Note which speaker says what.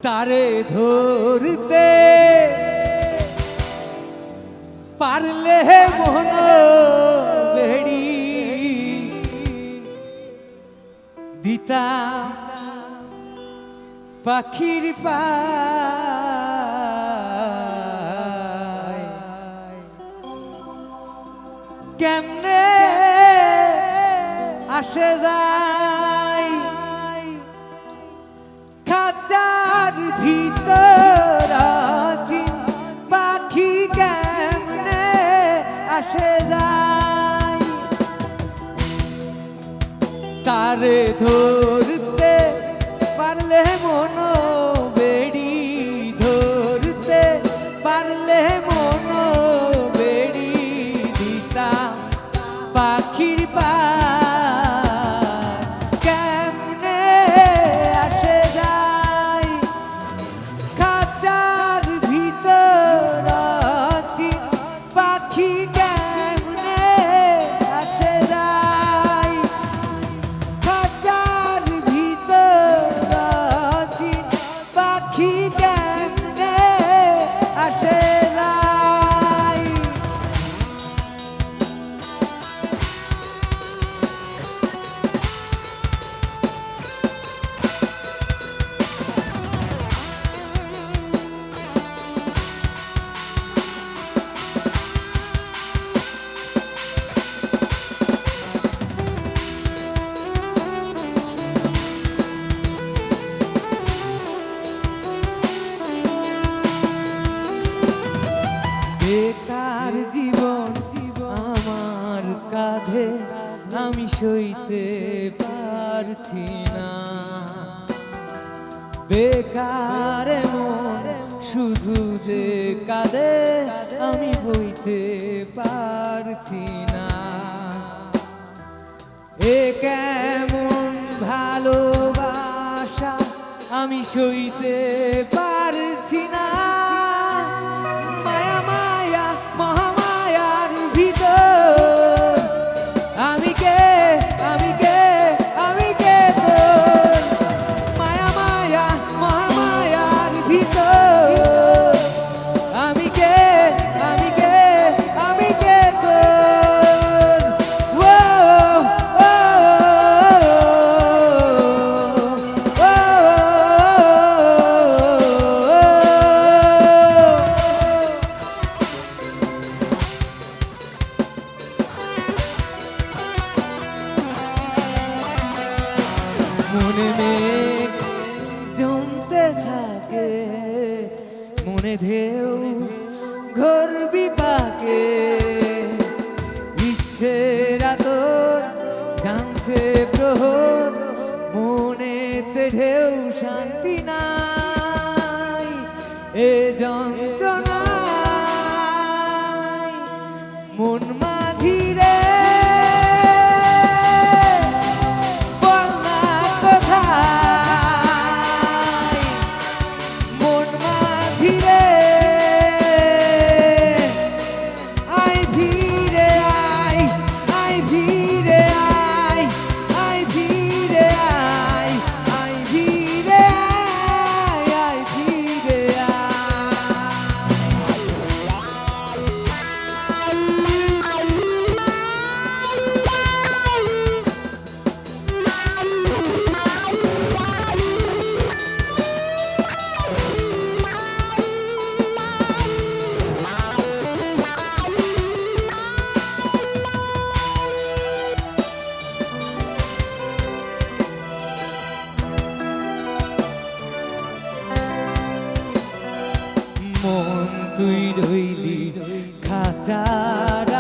Speaker 1: তারে ধরতে পারলে মন বেড়ি দিতা পাখির পায় কেমনে আসে যায় খাঁচার ভিতর পাখি কেমনে আসে যায় তারে ধরতে পারলে মন বেড়ি ধরতে পারলে মন বেড়ি দিতা পাখির পা বেকার জীবন আমার কাঁধে আমি সইতে পারছি না বেকার মন শুধু যে কাঁধে আমি বইতে পারছি না এ কেমন ভালোবাসা আমি সইতে পারছি না মনে মেঘ জমতে থাকে মনে ঢেউ ঘোর বিপাকে ইচ্ছের আতর জানছে প্রহর মনেতে ঢেউ শান্তি নাই এ যন্ত্রণা মন মাঝি রে মন তুই রইলি খাঁচার